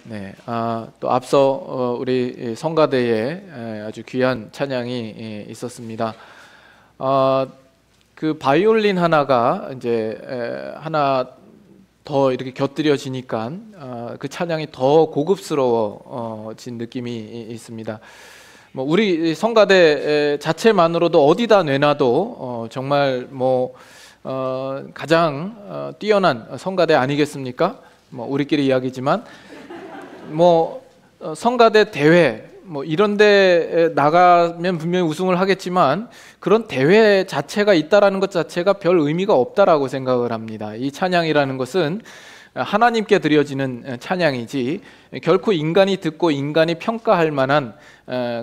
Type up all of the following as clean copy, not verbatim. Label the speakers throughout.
Speaker 1: 네, 또 앞서 우리 성가대에 아주 귀한 찬양이 있었습니다. 그 바이올린 하나가 이제 하나 더 이렇게 곁들여지니까 그 찬양이 더 고급스러워진 느낌이 있습니다. 뭐 우리 성가대 자체만으로도 어디다 내놔도 정말 가장 뛰어난 성가대 아니겠습니까? 뭐 우리끼리 이야기지만 성가대 대회 이런데 나가면 분명히 우승을 하겠지만 그런 대회 자체가 있다라는 것 자체가 별 의미가 없다라고 생각을 합니다. 이 찬양이라는 것은 하나님께 드려지는 찬양이지 결코 인간이 듣고 인간이 평가할 만한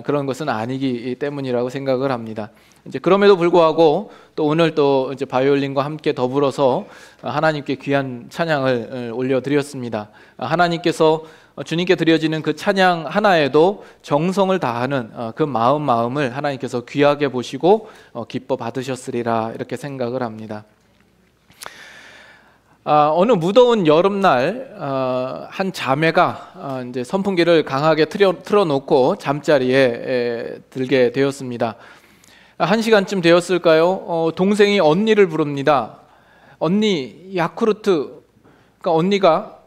Speaker 1: 그런 것은 아니기 때문이라고 생각을 합니다. 이제 그럼에도 불구하고 또 오늘 또 이제 바이올린과 함께 더불어서 하나님께 귀한 찬양을 올려드렸습니다. 하나님께서 주님께 드려지는 그 찬양 하나에도 정성을 다하는 그 마음을 하나님께서 귀하게 보시고 기뻐 받으셨으리라 이렇게 생각을 합니다. 어느 무더운 여름날 한 자매가 이제 선풍기를 강하게 틀어놓고 잠자리에 들게 되었습니다. 1시간쯤 되었을까요? 동생이 언니를 부릅니다. 언니, 야쿠르트. 그러니까 언니가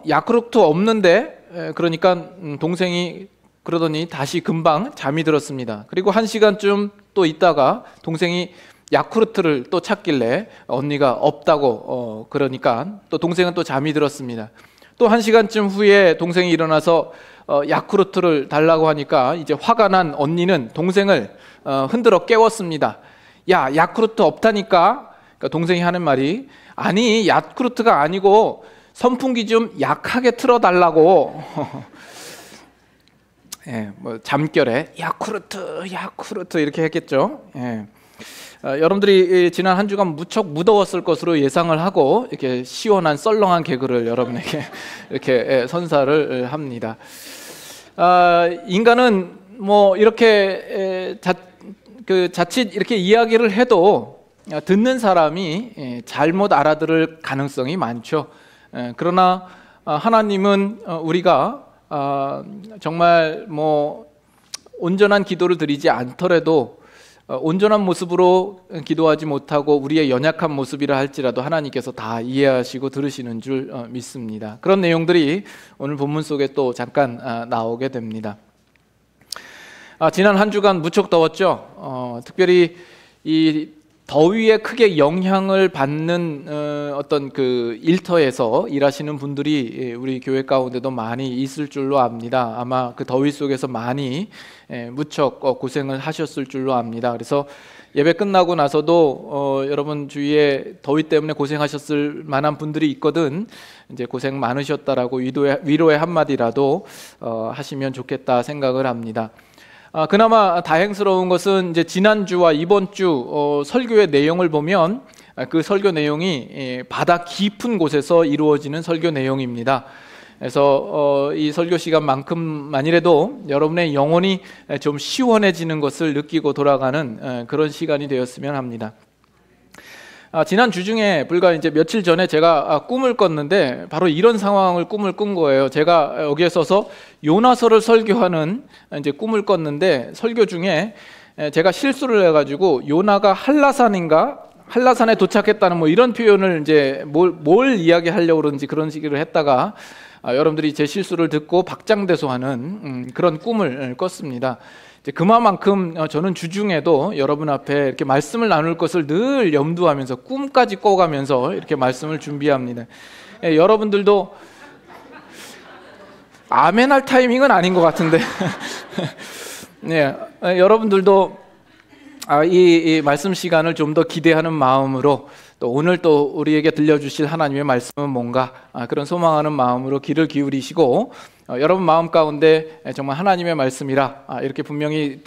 Speaker 1: 야쿠르트 없는데, 그러니까 동생이 그러더니 다시 금방 잠이 들었습니다. 그리고 1시간쯤 또 있다가 동생이 야쿠르트를 또 찾길래 언니가 없다고 그러니까 또 동생은 또 잠이 들었습니다. 또 1시간쯤 후에 동생이 일어나서 야쿠르트를 달라고 하니까 이제 화가 난 언니는 동생을 흔들어 깨웠습니다. 야, 야쿠르트 없다니까. 그러니까 동생이 하는 말이 아니 야쿠르트가 아니고 선풍기 좀 약하게 틀어달라고. 예, 잠결에 야쿠르트 이렇게 했겠죠. 예. 여러분들이 지난 한 주간 무척 무더웠을 것으로 예상을 하고 이렇게 시원한 썰렁한 개그를 여러분에게 이렇게 선사를 합니다. 인간은 이렇게 자칫 이렇게 이야기를 해도 듣는 사람이 잘못 알아들을 가능성이 많죠. 그러나 하나님은 우리가 정말 온전한 기도를 드리지 않더라도 온전한 모습으로 기도하지 못하고 우리의 연약한 모습이라 할지라도 하나님께서 다 이해하시고 들으시는 줄 믿습니다. 그런 내용들이 오늘 본문 속에 또 잠깐 나오게 됩니다. 지난 한 주간 무척 더웠죠. 특별히 이 더위에 크게 영향을 받는 어떤 그 일터에서 일하시는 분들이 우리 교회 가운데도 많이 있을 줄로 압니다. 아마 그 더위 속에서 많이 무척 고생을 하셨을 줄로 압니다. 그래서 예배 끝나고 나서도 여러분 주위에 더위 때문에 고생하셨을 만한 분들이 있거든 이제 고생 많으셨다라고 위로의 한마디라도 하시면 좋겠다 생각을 합니다. 그나마 다행스러운 것은 이제 지난주와 이번 주 설교의 내용을 보면 그 설교 내용이 바다 깊은 곳에서 이루어지는 설교 내용입니다. 그래서 이 설교 시간만큼만이라도 여러분의 영혼이 좀 시원해지는 것을 느끼고 돌아가는 그런 시간이 되었으면 합니다. 지난 주 중에 불과 이제 며칠 전에 제가 꿈을 꿨는데 바로 이런 꿈을 꾼 거예요. 제가 여기에 서서 요나서를 설교하는 이제 꿈을 꿨는데 설교 중에 제가 실수를 해가지고 요나가 한라산에 도착했다는 이런 표현을 이제 뭘 이야기하려고 그러는지 그런 식으로 했다가 여러분들이 제 실수를 듣고 박장대소하는 그런 꿈을 꿨습니다. 그만큼 저는 주중에도 여러분 앞에 이렇게 말씀을 나눌 것을 늘 염두하면서 꿈까지 꿔가면서 이렇게 말씀을 준비합니다. 여러분들도 아멘할 타이밍은 아닌 것 같은데 네, 여러분들도 이 말씀 시간을 좀 더 기대하는 마음으로 또 오늘 또 우리에게 들려주실 하나님의 말씀은 뭔가 그런 소망하는 마음으로 귀를 기울이시고 여러분 마음 가운데 정말 하나님의 말씀이라 이렇게 분명히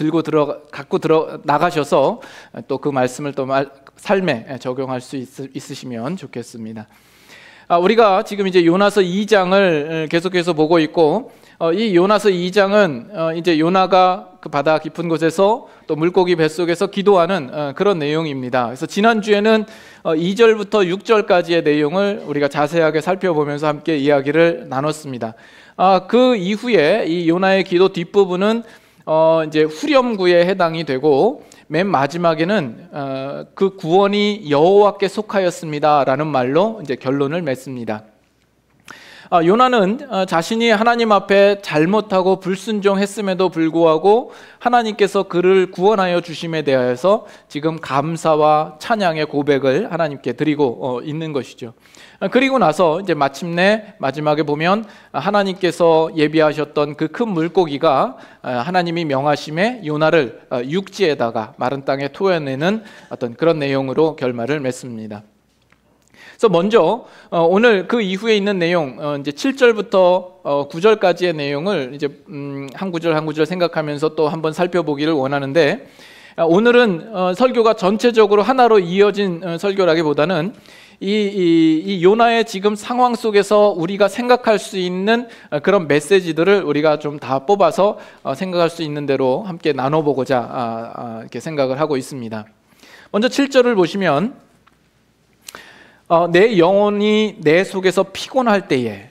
Speaker 1: 갖고 나가셔서 또 그 말씀을 또 삶에 적용할 수 있으시면 좋겠습니다. 우리가 지금 이제 요나서 2장을 계속해서 보고 있고, 이 요나서 2장은 이제 요나가 그 바다 깊은 곳에서 또 물고기 뱃속에서 기도하는 그런 내용입니다. 그래서 지난주에는 2절부터 6절까지의 내용을 우리가 자세하게 살펴보면서 함께 이야기를 나눴습니다. 그 이후에 이 요나의 기도 뒷부분은 이제 후렴구에 해당이 되고, 맨 마지막에는 그 구원이 여호와께 속하였습니다라는 말로 이제 결론을 맺습니다. 요나는 자신이 하나님 앞에 잘못하고 불순종했음에도 불구하고 하나님께서 그를 구원하여 주심에 대하여서 지금 감사와 찬양의 고백을 하나님께 드리고 있는 것이죠. 그리고 나서 이제 마침내 마지막에 보면 하나님께서 예비하셨던 그 큰 물고기가 하나님이 명하심에 요나를 육지에다가 마른 땅에 토해내는 어떤 그런 내용으로 결말을 맺습니다. 그래서 먼저 오늘 그 이후에 있는 내용, 이제 7절부터 9절까지의 내용을 이제 한 구절 한 구절 생각하면서 또 한번 살펴보기를 원하는데, 오늘은 설교가 전체적으로 하나로 이어진 설교라기보다는 이 요나의 지금 상황 속에서 우리가 생각할 수 있는 그런 메시지들을 우리가 좀 다 뽑아서 생각할 수 있는 대로 함께 나눠보고자 이렇게 생각을 하고 있습니다. 먼저 7절을 보시면 내 영혼이 내 속에서 피곤할 때에,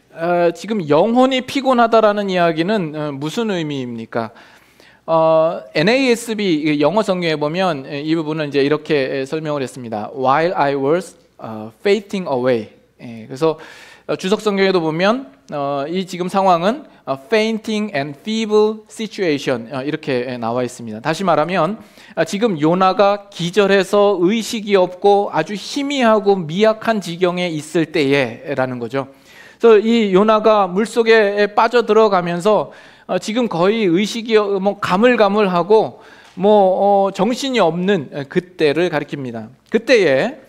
Speaker 1: 지금 영혼이 피곤하다라는 이야기는 무슨 의미입니까? NASB 영어 성경에 보면 이 부분은 이제 이렇게 설명을 했습니다. While I was fainting away. 그래서 주석 성경에도 보면 이 지금 상황은 fainting and feeble situation 이렇게 나와 있습니다. 다시 말하면 지금 요나가 기절해서 의식이 없고 아주 희미하고 미약한 지경에 있을 때에라는 거죠. 그래서 이 요나가 물속에 빠져 들어가면서 지금 거의 의식이 가물가물하고 정신이 없는 그때를 가리킵니다. 그때에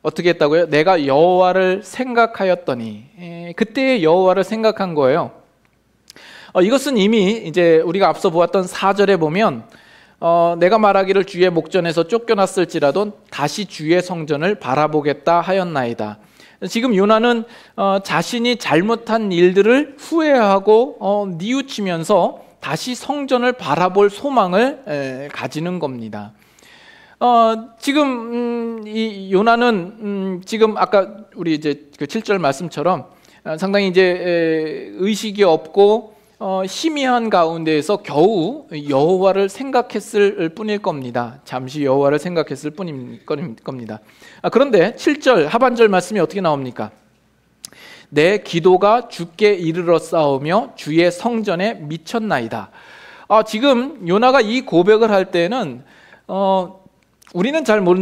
Speaker 1: 어떻게 했다고요? 내가 여호와를 생각하였더니, 그때의 여호와를 생각한 거예요. 이것은 이미 이제 우리가 앞서 보았던 4절에 보면 내가 말하기를 주의 목전에서 쫓겨났을지라도 다시 주의 성전을 바라보겠다 하였나이다. 지금 요나는 자신이 잘못한 일들을 후회하고 뉘우치면서 다시 성전을 바라볼 소망을 가지는 겁니다. 지금 이 요나는 지금 아까 우리 이제 그 7절 말씀처럼 상당히 이제 의식이 없고 희미한 가운데에서 겨우 여호와를 생각했을 뿐일 겁니다. 잠시 여호와를 생각했을 뿐일 겁니다. 그런데 7절 하반절 말씀이 어떻게 나옵니까? 내 기도가 주께 이르러 싸우며 주의 성전에 미쳤나이다. 지금 요나가 이 고백을 할 때는 우리는 잘 못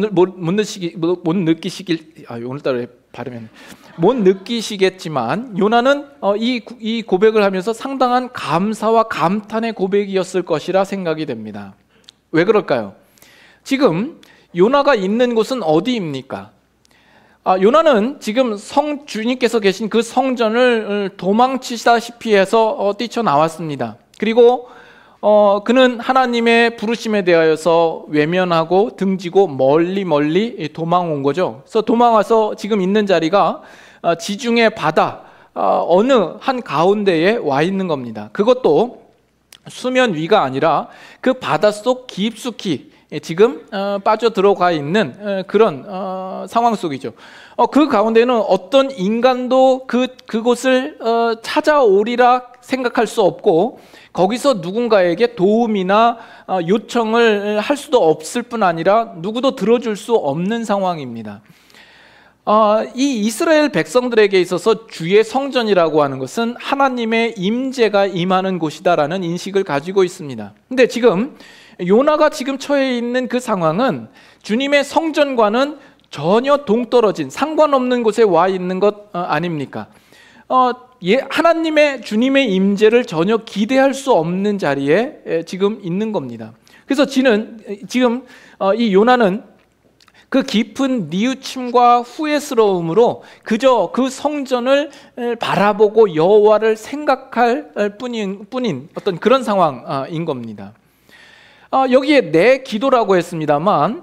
Speaker 1: 느끼시겠지만 요나는 이 고백을 하면서 상당한 감사와 감탄의 고백이었을 것이라 생각이 됩니다. 왜 그럴까요? 지금 요나가 있는 곳은 어디입니까? 요나는 지금 주님께서 계신 그 성전을 도망치다시피 해서 뛰쳐나왔습니다. 그리고 그는 하나님의 부르심에 대하여서 외면하고 등지고 멀리 도망온 거죠. 그래서 도망와서 지금 있는 자리가 지중해 바다 어느 한 가운데에 와 있는 겁니다. 그것도 수면 위가 아니라 그 바닷속 깊숙이 지금 빠져 들어가 있는 그런 상황 속이죠. 그 가운데는 어떤 인간도 그곳을 찾아오리라 생각할 수 없고, 거기서 누군가에게 도움이나 요청을 할 수도 없을 뿐 아니라 누구도 들어줄 수 없는 상황입니다. 이 이스라엘 백성들에게 있어서 주의 성전이라고 하는 것은 하나님의 임재가 임하는 곳이다라는 인식을 가지고 있습니다. 근데 지금 요나가 지금 처해 있는 그 상황은 주님의 성전과는 전혀 동떨어진 상관없는 곳에 와 있는 것 아닙니까? 하나님의 주님의 임재를 전혀 기대할 수 없는 자리에 지금 있는 겁니다. 그래서 지금 이 요나는 그 깊은 뉘우침과 후회스러움으로 그저 그 성전을 바라보고 여호와를 생각할 뿐인 어떤 그런 상황인 겁니다. 여기에 내 기도라고 했습니다만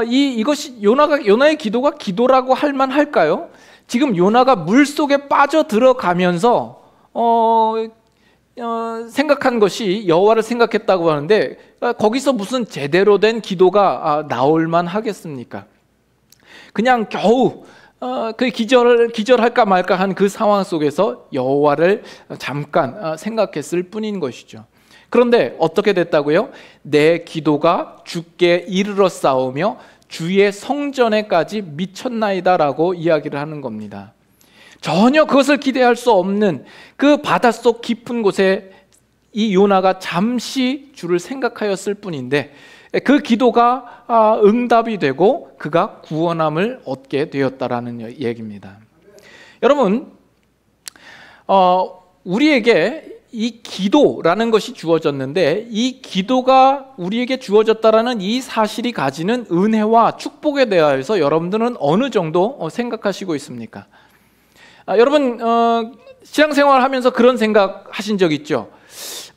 Speaker 1: 이것이 요나의 기도가 기도라고 할 만할까요? 지금 요나가 물 속에 빠져 들어가면서 생각한 것이 여호와를 생각했다고 하는데, 거기서 무슨 제대로 된 기도가 나올만 하겠습니까? 그냥 겨우 그 기절할까 말까 한 그 상황 속에서 여호와를 잠깐 생각했을 뿐인 것이죠. 그런데 어떻게 됐다고요? 내 기도가 주께 이르러 싸우며 주의 성전에까지 미쳤나이다라고 이야기를 하는 겁니다. 전혀 그것을 기대할 수 없는 그 바닷속 깊은 곳에 이 요나가 잠시 주를 생각하였을 뿐인데, 그 기도가 응답이 되고 그가 구원함을 얻게 되었다라는 얘기입니다. 여러분, 우리에게 이 기도라는 것이 주어졌는데, 이 기도가 우리에게 주어졌다라는 이 사실이 가지는 은혜와 축복에 대하여서 여러분들은 어느 정도 생각하시고 있습니까? 여러분, 신앙생활 하면서 그런 생각 하신 적 있죠?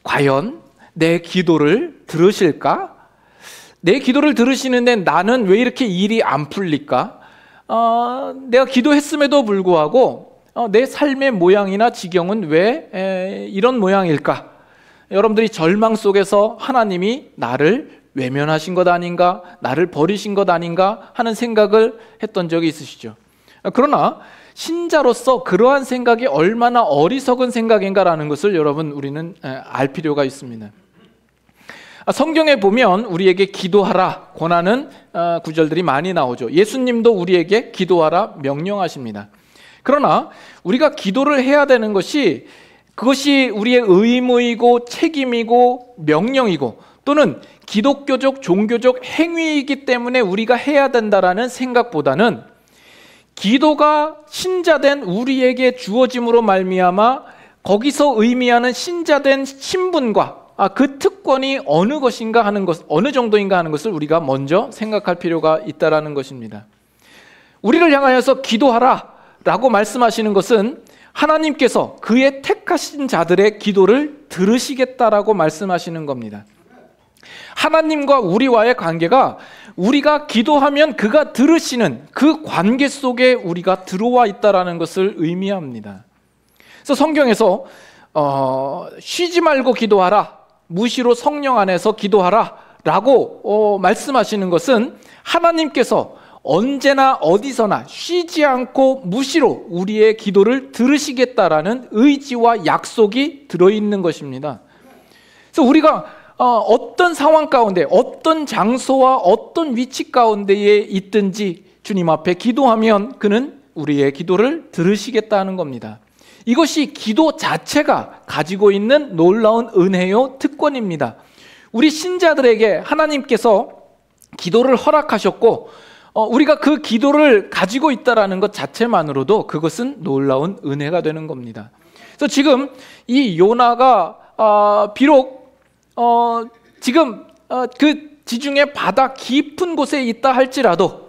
Speaker 1: 과연 내 기도를 들으실까? 내 기도를 들으시는데 나는 왜 이렇게 일이 안 풀릴까? 내가 기도했음에도 불구하고 내 삶의 모양이나 지경은 왜 이런 모양일까? 여러분들이 절망 속에서 하나님이 나를 외면하신 것 아닌가? 나를 버리신 것 아닌가? 하는 생각을 했던 적이 있으시죠? 그러나 신자로서 그러한 생각이 얼마나 어리석은 생각인가라는 것을 여러분, 우리는 알 필요가 있습니다. 성경에 보면 우리에게 기도하라 권하는 구절들이 많이 나오죠. 예수님도 우리에게 기도하라 명령하십니다. 그러나 우리가 기도를 해야 되는 것이, 그것이 우리의 의무이고 책임이고 명령이고 또는 기독교적 종교적 행위이기 때문에 우리가 해야 된다라는 생각보다는, 기도가 신자된 우리에게 주어짐으로 말미암아 거기서 의미하는 신자된 신분과 그 특권이 어느 것인가 하는 것, 어느 정도인가 하는 것을 우리가 먼저 생각할 필요가 있다라는 것입니다. 우리를 향하여서 기도하라 라고 말씀하시는 것은 하나님께서 그의 택하신 자들의 기도를 들으시겠다라고 말씀하시는 겁니다. 하나님과 우리와의 관계가, 우리가 기도하면 그가 들으시는 그 관계 속에 우리가 들어와 있다라는 것을 의미합니다. 그래서 성경에서 쉬지 말고 기도하라, 무시로 성령 안에서 기도하라 라고 말씀하시는 것은 하나님께서 언제나 어디서나 쉬지 않고 무시로 우리의 기도를 들으시겠다라는 의지와 약속이 들어있는 것입니다. 그래서 우리가 어떤 상황 가운데, 어떤 장소와 어떤 위치 가운데에 있든지 주님 앞에 기도하면 그는 우리의 기도를 들으시겠다는 겁니다. 이것이 기도 자체가 가지고 있는 놀라운 은혜요 특권입니다. 우리 신자들에게 하나님께서 기도를 허락하셨고 우리가 그 기도를 가지고 있다는 것 자체만으로도 그것은 놀라운 은혜가 되는 겁니다. 그래서 지금 이 요나가 비록 지금 그 지중해 바다 깊은 곳에 있다 할지라도,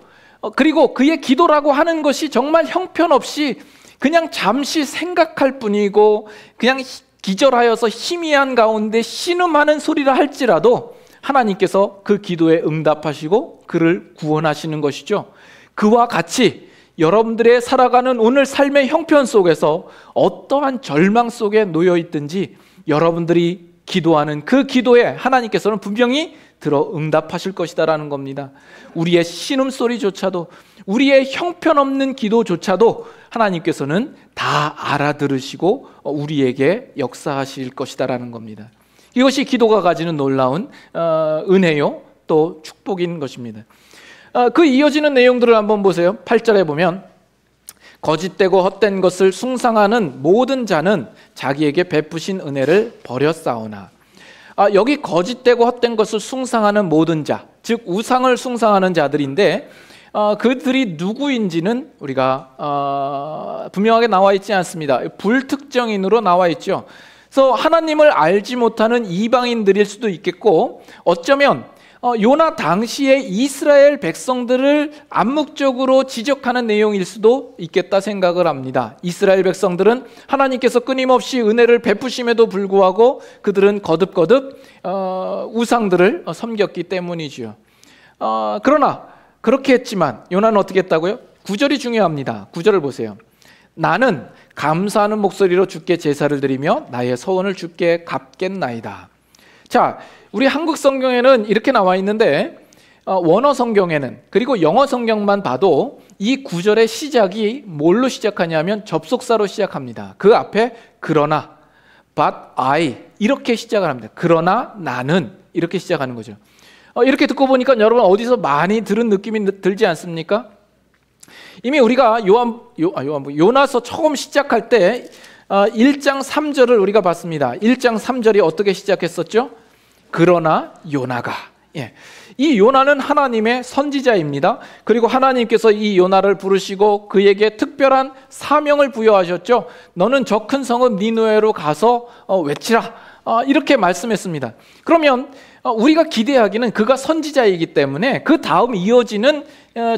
Speaker 1: 그리고 그의 기도라고 하는 것이 정말 형편없이 그냥 잠시 생각할 뿐이고 그냥 기절하여서 희미한 가운데 신음하는 소리라 할지라도 하나님께서 그 기도에 응답하시고 그를 구원하시는 것이죠. 그와 같이 여러분들의 살아가는 오늘 삶의 형편 속에서 어떠한 절망 속에 놓여 있든지 여러분들이 기도하는 그 기도에 하나님께서는 분명히 들어 응답하실 것이다라는 겁니다. 우리의 신음소리조차도, 우리의 형편없는 기도조차도 하나님께서는 다 알아들으시고 우리에게 역사하실 것이다라는 겁니다. 이것이 기도가 가지는 놀라운 은혜요 또 축복인 것입니다. 그 이어지는 내용들을 한번 보세요. 8절에 보면 거짓되고 헛된 것을 숭상하는 모든 자는 자기에게 베푸신 은혜를 버렸사오나. 여기 거짓되고 헛된 것을 숭상하는 모든 자, 즉 우상을 숭상하는 자들인데 그들이 누구인지는 우리가 분명하게 나와 있지 않습니다. 불특정인으로 나와 있죠. 그래서 하나님을 알지 못하는 이방인들일 수도 있겠고, 어쩌면 요나 당시에 이스라엘 백성들을 암묵적으로 지적하는 내용일 수도 있겠다 생각을 합니다. 이스라엘 백성들은 하나님께서 끊임없이 은혜를 베푸심에도 불구하고 그들은 거듭거듭 우상들을 섬겼기 때문이지요. 그러나 그렇게 했지만 요나는 어떻게 했다고요? 9절이 중요합니다. 9절을 보세요. 나는 감사하는 목소리로 주께 제사를 드리며 나의 소원을 주께 갚겠나이다. 자, 우리 한국 성경에는 이렇게 나와 있는데 원어 성경에는, 그리고 영어 성경만 봐도 이 구절의 시작이 뭘로 시작하냐면 접속사로 시작합니다. 그 앞에 그러나, but I 이렇게 시작을 합니다. 그러나 나는 이렇게 시작하는 거죠. 이렇게 듣고 보니까 여러분 어디서 많이 들은 느낌이 들지 않습니까? 이미 우리가 요나서 처음 시작할 때 1장 3절을 우리가 봤습니다. 1장 3절이 어떻게 시작했었죠? 그러나 요나가. 예. 이 요나는 하나님의 선지자입니다. 그리고 하나님께서 이 요나를 부르시고 그에게 특별한 사명을 부여하셨죠. 너는 저 큰 성읍 니느웨로 가서 외치라. 이렇게 말씀했습니다. 그러면 우리가 기대하기는 그가 선지자이기 때문에 그 다음 이어지는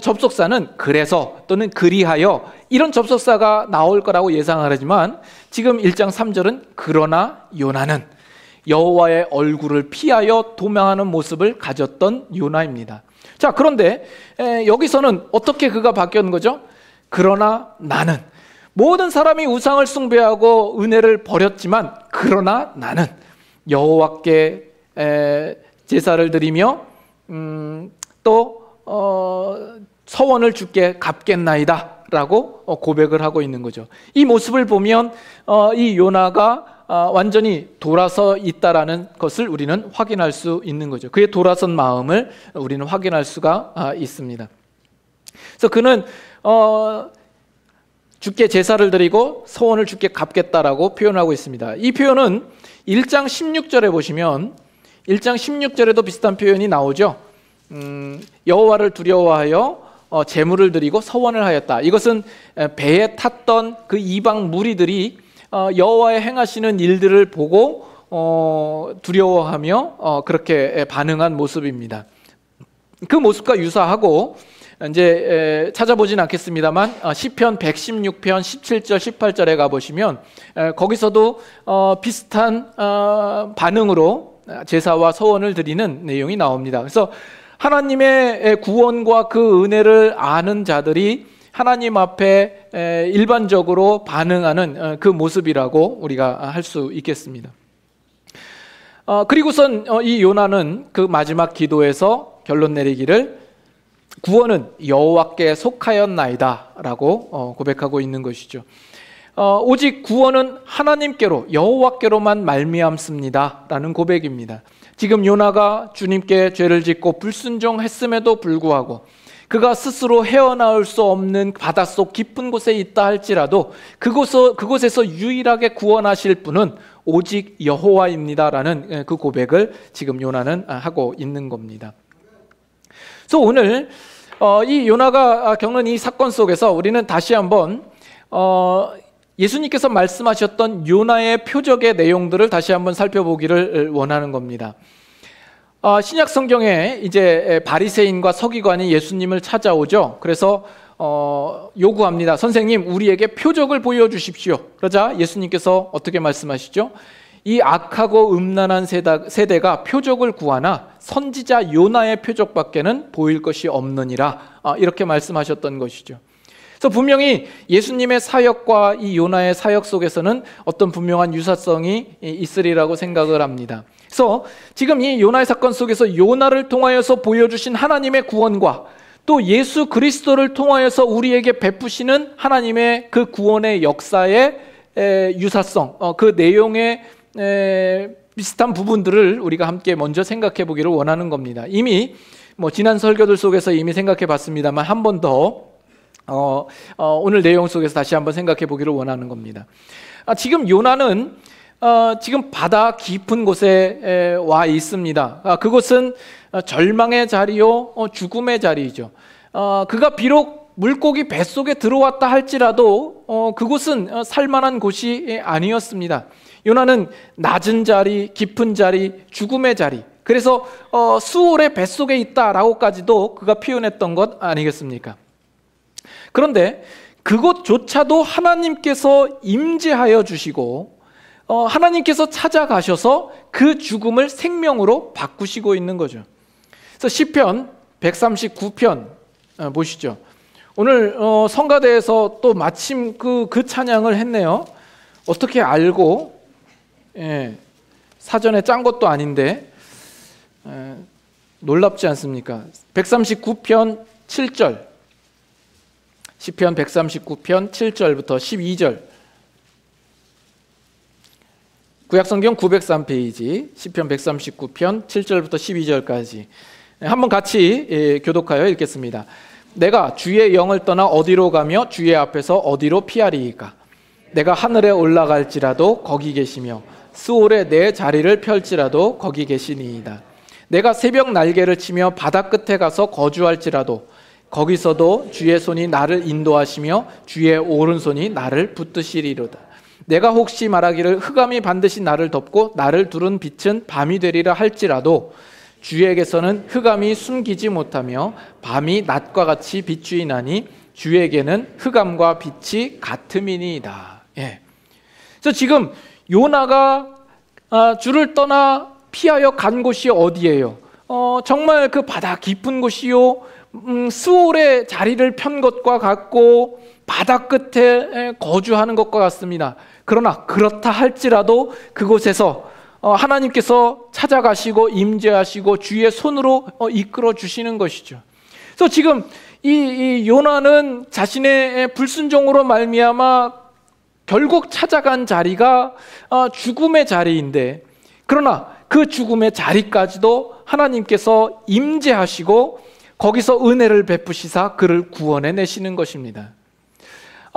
Speaker 1: 접속사는 그래서 또는 그리하여 이런 접속사가 나올 거라고 예상을 하지만 지금 1장 3절은 그러나 요나는 여호와의 얼굴을 피하여 도망하는 모습을 가졌던 요나입니다. 자, 그런데 여기서는 어떻게 그가 바뀌는 거죠? 그러나 나는, 모든 사람이 우상을 숭배하고 은혜를 버렸지만 그러나 나는 여호와께 제사를 드리며 또 서원을 주께 갚겠나이다 라고 고백을 하고 있는 거죠. 이 모습을 보면 이 요나가 완전히 돌아서 있다라는 것을 우리는 확인할 수 있는 거죠. 그의 돌아선 마음을 우리는 확인할 수가 있습니다. 그래서 그는 주께 제사를 드리고 서원을 주께 갚겠다라고 표현하고 있습니다. 이 표현은 1장 16절에 보시면 1장 16절에도 비슷한 표현이 나오죠. 여호와를 두려워하여 제물을 드리고 서원을 하였다. 이것은 배에 탔던 그 이방 무리들이 여호와의 행하시는 일들을 보고 두려워하며 그렇게 반응한 모습입니다. 그 모습과 유사하고 이제 찾아보진 않겠습니다만 시편 116편 17절 18절에 가보시면 거기서도 비슷한 반응으로 제사와 서원을 드리는 내용이 나옵니다. 그래서 하나님의 구원과 그 은혜를 아는 자들이 하나님 앞에 일반적으로 반응하는 그 모습이라고 우리가 할 수 있겠습니다. 그리고선 이 요나는 그 마지막 기도에서 결론 내리기를 구원은 여호와께 속하였나이다 라고 고백하고 있는 것이죠. 오직 구원은 하나님께로, 여호와께로만 말미암습니다 라는 고백입니다. 지금 요나가 주님께 죄를 짓고 불순종했음에도 불구하고 그가 스스로 헤어나올 수 없는 바닷속 깊은 곳에 있다 할지라도 그곳에서 유일하게 구원하실 분은 오직 여호와입니다라는 그 고백을 지금 요나는 하고 있는 겁니다. 그래서 오늘 이 요나가 겪는 이 사건 속에서 우리는 다시 한번 예수님께서 말씀하셨던 요나의 표적의 내용들을 다시 한번 살펴보기를 원하는 겁니다. 신약 성경에 이제 바리새인과 서기관이 예수님을 찾아오죠. 그래서 요구합니다. 선생님, 우리에게 표적을 보여주십시오. 그러자 예수님께서 어떻게 말씀하시죠? 이 악하고 음란한 세대가 표적을 구하나 선지자 요나의 표적밖에는 보일 것이 없느니라, 이렇게 말씀하셨던 것이죠. 그래서 분명히 예수님의 사역과 이 요나의 사역 속에서는 어떤 분명한 유사성이 있으리라고 생각을 합니다. 그래서 지금 이 요나의 사건 속에서 요나를 통하여서 보여주신 하나님의 구원과 또 예수 그리스도를 통하여서 우리에게 베푸시는 하나님의 그 구원의 역사의 유사성, 그 내용의 비슷한 부분들을 우리가 함께 먼저 생각해 보기를 원하는 겁니다. 이미 지난 설교들 속에서 이미 생각해 봤습니다만 한 번 더 오늘 내용 속에서 다시 한번 생각해 보기를 원하는 겁니다. 지금 요나는 지금 바다 깊은 곳에 와 있습니다. 그곳은 절망의 자리요, 죽음의 자리이죠. 그가 비록 물고기 뱃속에 들어왔다 할지라도 그곳은 살만한 곳이 아니었습니다. 요나는 낮은 자리, 깊은 자리, 죽음의 자리, 그래서 수월의 뱃속에 있다라고까지도 그가 표현했던 것 아니겠습니까? 그런데 그곳조차도 하나님께서 임재하여 주시고 하나님께서 찾아가셔서 그 죽음을 생명으로 바꾸시고 있는 거죠. 그래서 시편 139편 보시죠. 오늘 성가대에서 또 마침 그 찬양을 했네요. 어떻게 알고, 사전에 짠 것도 아닌데 놀랍지 않습니까? 139편 7절, 시편 139편 7절부터 12절, 구약성경 903페이지 시편 139편 7절부터 12절까지 한번 같이 교독하여 읽겠습니다. 내가 주의 영을 떠나 어디로 가며 주의 앞에서 어디로 피하리이까? 내가 하늘에 올라갈지라도 거기 계시며 스올에 내 자리를 펼지라도 거기 계시니이다. 내가 새벽 날개를 치며 바다 끝에 가서 거주할지라도 거기서도 주의 손이 나를 인도하시며 주의 오른손이 나를 붙드시리로다. 내가 혹시 말하기를 흑암이 반드시 나를 덮고 나를 두른 빛은 밤이 되리라 할지라도 주에게서는 흑암이 숨기지 못하며 밤이 낮과 같이 비추이나니 주에게는 흑암과 빛이 같음이니이다. 그래서 지금 요나가 주를 떠나 피하여 간 곳이 어디예요? 정말 그 바다 깊은 곳이요, 스올에 자리를 편 것과 같고 바다 끝에 거주하는 것과 같습니다. 그러나 그렇다 할지라도 그곳에서 하나님께서 찾아가시고 임재하시고 주의 손으로 이끌어 주시는 것이죠. 그래서 지금 이 요나는 자신의 불순종으로 말미암아 결국 찾아간 자리가 죽음의 자리인데, 그러나 그 죽음의 자리까지도 하나님께서 임재하시고 거기서 은혜를 베푸시사 그를 구원해 내시는 것입니다.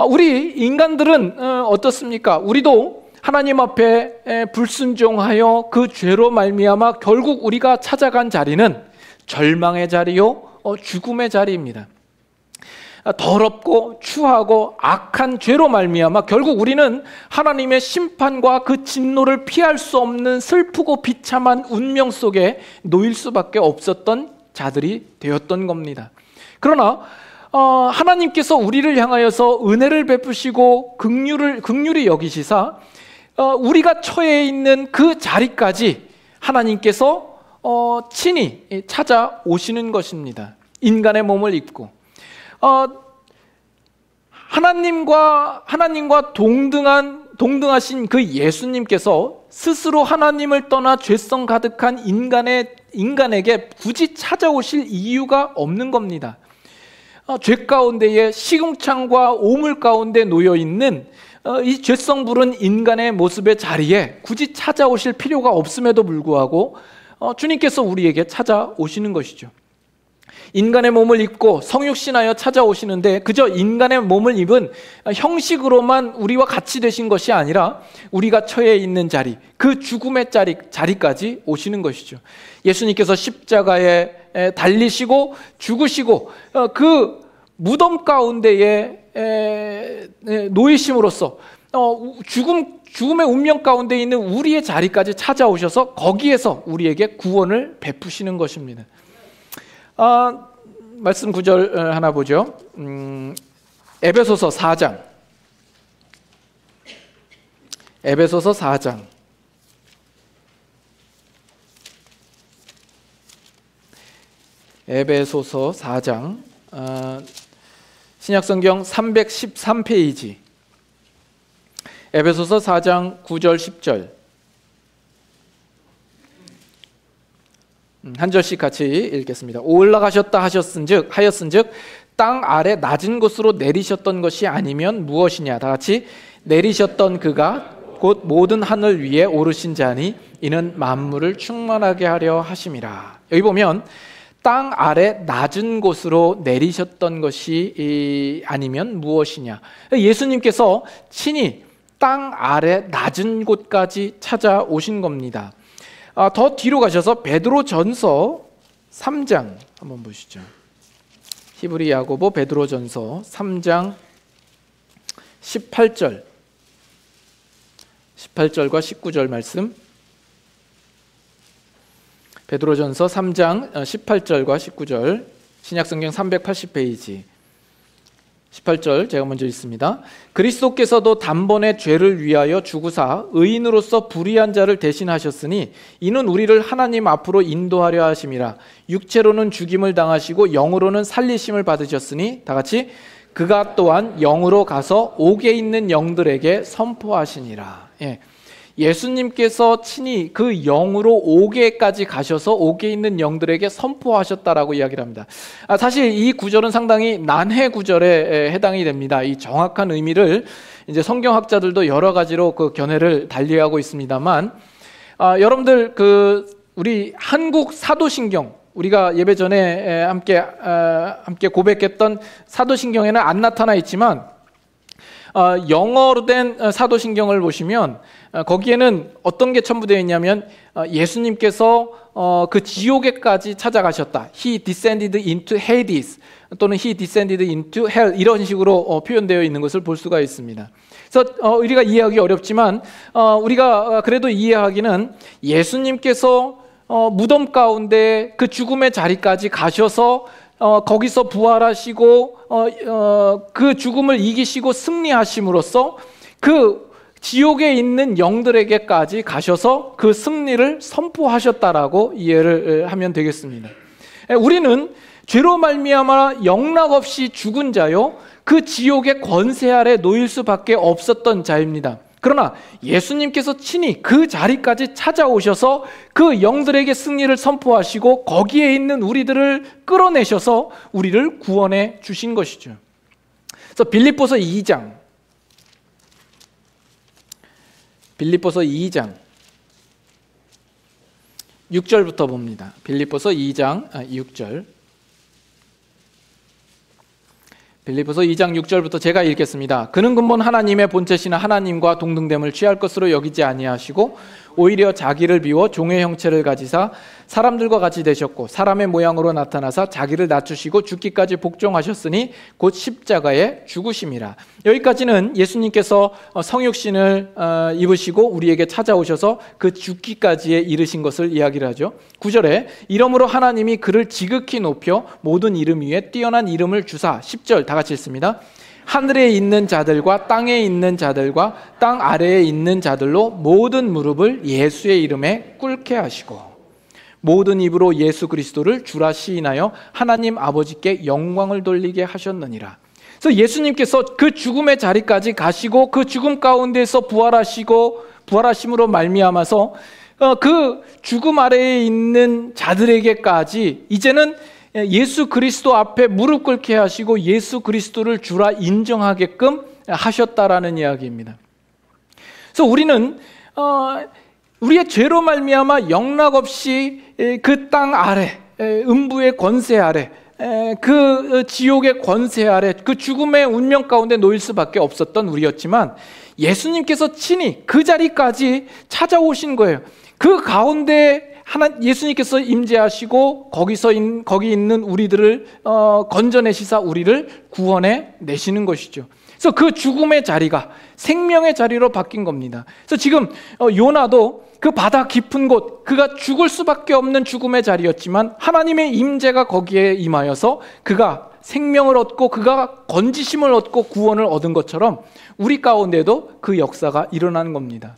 Speaker 1: 우리 인간들은 어떻습니까? 우리도 하나님 앞에 불순종하여 그 죄로 말미암아 결국 우리가 찾아간 자리는 절망의 자리요, 죽음의 자리입니다. 더럽고 추하고 악한 죄로 말미암아 결국 우리는 하나님의 심판과 그 진노를 피할 수 없는 슬프고 비참한 운명 속에 놓일 수밖에 없었던 자들이 되었던 겁니다. 그러나 하나님께서 우리를 향하여서 은혜를 베푸시고 긍휼히 여기시사 우리가 처해 있는 그 자리까지 하나님께서 친히 찾아오시는 것입니다. 인간의 몸을 입고 하나님과 동등하신 그 예수님께서 스스로 하나님을 떠나 죄성 가득한 인간에게 굳이 찾아오실 이유가 없는 겁니다. 죄 가운데에 시궁창과 오물 가운데 놓여 있는 이 죄성 부른 인간의 모습의 자리에 굳이 찾아오실 필요가 없음에도 불구하고 주님께서 우리에게 찾아오시는 것이죠. 인간의 몸을 입고 성육신하여 찾아오시는데 그저 인간의 몸을 입은 형식으로만 우리와 같이 되신 것이 아니라 우리가 처해 있는 자리, 그 죽음의 자리까지 오시는 것이죠. 예수님께서 십자가에 달리시고 죽으시고 그 무덤 가운데에 놓이심으로써 죽음의 운명 가운데 있는 우리의 자리까지 찾아오셔서 거기에서 우리에게 구원을 베푸시는 것입니다. 말씀 구절 하나 보죠. 에베소서 4장. 에베소서 4장. 에베소서 4장. 신약성경 313페이지. 에베소서 4장 9절 10절. 한 절씩 같이 읽겠습니다. 올라가셨다 하였은즉 땅 아래 낮은 곳으로 내리셨던 것이 아니면 무엇이냐. 다 같이 내리셨던 그가 곧 모든 하늘 위에 오르신 자니 이는 만물을 충만하게 하려 하심이라. 여기 보면 땅 아래 낮은 곳으로 내리셨던 것이 아니면 무엇이냐. 예수님께서 친히 땅 아래 낮은 곳까지 찾아오신 겁니다. 더 뒤로 가셔서 베드로전서 3장 한번 보시죠. 히브리 야고보 베드로전서 3장 18절과 19절 말씀. 베드로전서 3장 18절과 19절 신약성경 380페이지. 18절 제가 먼저 읽습니다. 그리스도께서도 단번에 죄를 위하여 죽으사 의인으로서 불의한 자를 대신하셨으니 이는 우리를 하나님 앞으로 인도하려 하심이라. 육체로는 죽임을 당하시고 영으로는 살리심을 받으셨으니 다 같이 그가 또한 영으로 가서 옥에 있는 영들에게 선포하시니라. 예수님께서 친히 그 영으로 옥에까지 가셔서 옥에 있는 영들에게 선포하셨다라고 이야기를 합니다. 사실 이 구절은 상당히 난해 구절에 해당이 됩니다. 이 정확한 의미를 이제 성경학자들도 여러 가지로 그 견해를 달리하고 있습니다만, 여러분들 우리 한국 사도신경, 우리가 예배 전에 함께 고백했던 사도신경에는 안 나타나 있지만 영어로 된 사도신경을 보시면 거기에는 어떤 게 첨부되어 있냐면 예수님께서 그 지옥에까지 찾아가셨다. He descended into Hades 또는 He descended into Hell 이런 식으로 표현되어 있는 것을 볼 수가 있습니다. 그래서 우리가 이해하기 어렵지만 우리가 그래도 이해하기는 예수님께서 무덤 가운데 그 죽음의 자리까지 가셔서 거기서 부활하시고 그 죽음을 이기시고 승리하심으로써 그 지옥에 있는 영들에게까지 가셔서 그 승리를 선포하셨다라고 이해를 하면 되겠습니다. 우리는 죄로 말미암아 영락없이 죽은 자요 그 지옥의 권세 아래 놓일 수밖에 없었던 자입니다. 그러나 예수님께서 친히 그 자리까지 찾아오셔서 그 영들에게 승리를 선포하시고 거기에 있는 우리들을 끌어내셔서 우리를 구원해 주신 것이죠. 그래서 빌립보서 2장 6절부터 봅니다. 빌립보서 2장 6절. 빌립보서 2장 6절부터 제가 읽겠습니다. 그는 근본 하나님의 본체시나 하나님과 동등됨을 취할 것으로 여기지 아니하시고 오히려 자기를 비워 종의 형체를 가지사 사람들과 같이 되셨고 사람의 모양으로 나타나사 자기를 낮추시고 죽기까지 복종하셨으니 곧 십자가에 죽으심이라. 여기까지는 예수님께서 성육신을 입으시고 우리에게 찾아오셔서 그 죽기까지에 이르신 것을 이야기를 하죠. 9절에 이러므로 하나님이 그를 지극히 높여 모든 이름 위에 뛰어난 이름을 주사. 10절 다 같이 읽습니다. 하늘에 있는 자들과 땅에 있는 자들과 땅 아래에 있는 자들로 모든 무릎을 예수의 이름에 꿇게 하시고 모든 입으로 예수 그리스도를 주라 시인하여 하나님 아버지께 영광을 돌리게 하셨느니라. 그래서 예수님께서 그 죽음의 자리까지 가시고 그 죽음 가운데서 부활하심으로 말미암아서 그 죽음 아래에 있는 자들에게까지 이제는 예수 그리스도 앞에 무릎 꿇게 하시고 예수 그리스도를 주라 인정하게끔 하셨다라는 이야기입니다. 그래서 우리는 우리의 죄로 말미암아 영락없이 그 땅 아래, 음부의 권세 아래, 그 지옥의 권세 아래, 그 죽음의 운명 가운데 놓일 수밖에 없었던 우리였지만 예수님께서 친히 그 자리까지 찾아오신 거예요. 그 가운데 예수님께서 임재하시고 거기 있는 우리들을 건져내시사 우리를 구원해 내시는 것이죠. 그래서 그 죽음의 자리가 생명의 자리로 바뀐 겁니다. 그래서 지금 요나도 그 바다 깊은 곳, 그가 죽을 수밖에 없는 죽음의 자리였지만 하나님의 임재가 거기에 임하여서 그가 생명을 얻고 그가 건지심을 얻고 구원을 얻은 것처럼 우리 가운데도 그 역사가 일어나는 겁니다.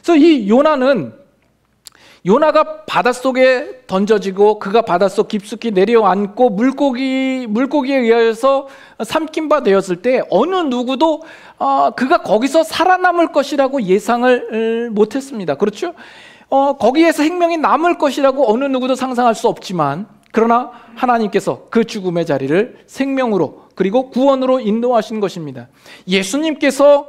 Speaker 1: 그래서 이 요나가 바닷속에 던져지고 그가 바닷속 깊숙이 내려앉고 물고기에 의하여서 삼킨 바 되었을 때 어느 누구도 그가 거기서 살아남을 것이라고 예상을 못했습니다. 그렇죠? 거기에서 생명이 남을 것이라고 어느 누구도 상상할 수 없지만 그러나 하나님께서 그 죽음의 자리를 생명으로 그리고 구원으로 인도하신 것입니다. 예수님께서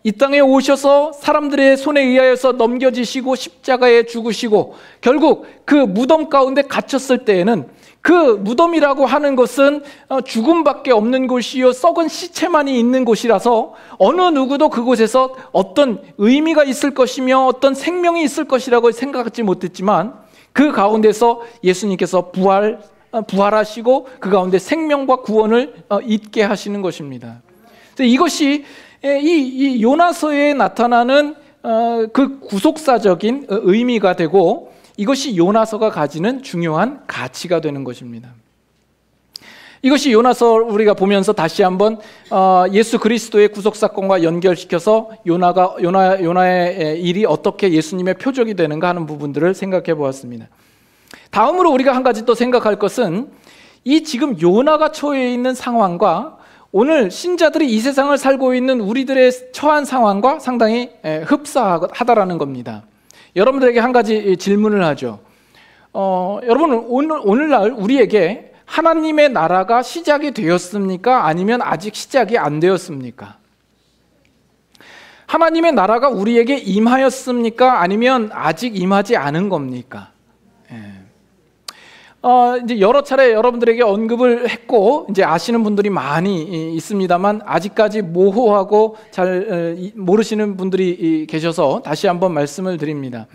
Speaker 1: 이 땅에 오셔서 사람들의 손에 의하여서 넘겨지시고 십자가에 죽으시고 결국 그 무덤 가운데 갇혔을 때에는 그 무덤이라고 하는 것은 죽음밖에 없는 곳이요 썩은 시체만이 있는 곳이라서 어느 누구도 그곳에서 어떤 의미가 있을 것이며 어떤 생명이 있을 것이라고 생각하지 못했지만 그 가운데서 예수님께서 부활하시고 그 가운데 생명과 구원을 있게 하시는 것입니다. 이것이 이 요나서에 나타나는 그 구속사적인 의미가 되고 이것이 요나서가 가지는 중요한 가치가 되는 것입니다. 이것이 요나서 우리가 보면서 다시 한번 예수 그리스도의 구속 사건과 연결시켜서 요나의 일이 어떻게 예수님의 표적이 되는가 하는 부분들을 생각해 보았습니다. 다음으로 우리가 한 가지 또 생각할 것은 이 지금 요나가 처해 있는 상황과 오늘 신자들이 이 세상을 살고 있는 우리들의 처한 상황과 상당히 흡사하다라는 겁니다. 여러분들에게 한 가지 질문을 하죠. 여러분 오늘날 우리에게 하나님의 나라가 시작이 되었습니까? 아니면 아직 시작이 안 되었습니까? 하나님의 나라가 우리에게 임하였습니까? 아니면 아직 임하지 않은 겁니까? 이제 여러 차례 여러분들에게 언급을 했고 이제 아시는 분들이 많이 있습니다만 아직까지 모호하고 잘 모르시는 분들이 계셔서 다시 한번 말씀을 드립니다.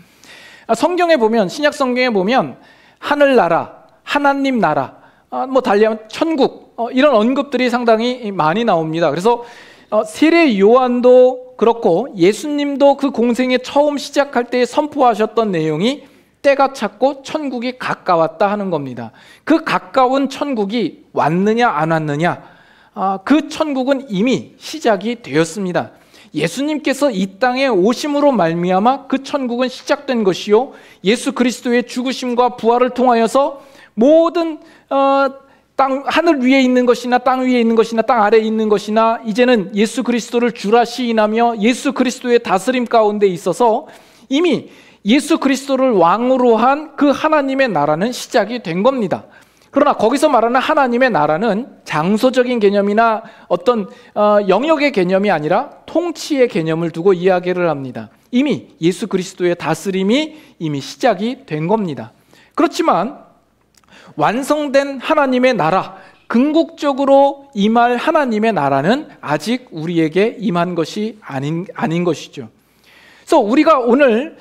Speaker 1: 성경에 보면 신약 성경에 보면 하늘나라, 하나님 나라, 뭐 달리하면 천국 이런 언급들이 상당히 많이 나옵니다. 그래서 세례 요한도 그렇고 예수님도 그 공생에 처음 시작할 때 선포하셨던 내용이 때가 찼고 천국이 가까웠다 하는 겁니다. 그 가까운 천국이 왔느냐 안 왔느냐, 그 천국은 이미 시작이 되었습니다. 예수님께서 이 땅에 오심으로 말미암아 그 천국은 시작된 것이요, 예수 그리스도의 죽으심과 부활을 통하여서 모든 하늘 위에 있는 것이나 땅 위에 있는 것이나 땅 아래에 있는 것이나 이제는 예수 그리스도를 주라 시인하며 예수 그리스도의 다스림 가운데 있어서 이미 예수 그리스도를 왕으로 한 그 하나님의 나라는 시작이 된 겁니다. 그러나 거기서 말하는 하나님의 나라는 장소적인 개념이나 어떤 영역의 개념이 아니라 통치의 개념을 두고 이야기를 합니다. 이미 예수 그리스도의 다스림이 이미 시작이 된 겁니다. 그렇지만 완성된 하나님의 나라, 궁극적으로 임할 하나님의 나라는 아직 우리에게 임한 것이 아닌 것이죠. 그래서 우리가 오늘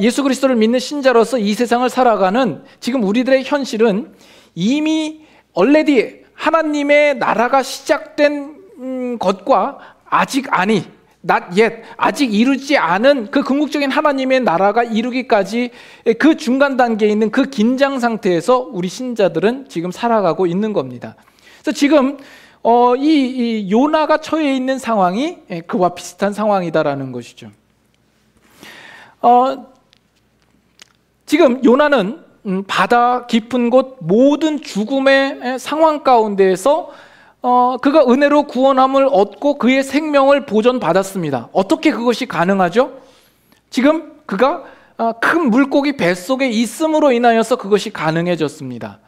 Speaker 1: 예수 그리스도를 믿는 신자로서 이 세상을 살아가는 지금 우리들의 현실은 이미 already 하나님의 나라가 시작된 것과 아직 not yet, 아직 이루지 않은 그 궁극적인 하나님의 나라가 이루기까지 그 중간 단계에 있는 그 긴장 상태에서 우리 신자들은 지금 살아가고 있는 겁니다. 그래서 지금 이 요나가 처해 있는 상황이 그와 비슷한 상황이다라는 것이죠. 지금 요나는 바다 깊은 곳 모든 죽음의 상황 가운데에서 그가 은혜로 구원함을 얻고 그의 생명을 보존받았습니다. 어떻게 그것이 가능하죠? 지금 그가 큰 물고기 뱃속에 있음으로 인하여서 그것이 가능해졌습니다.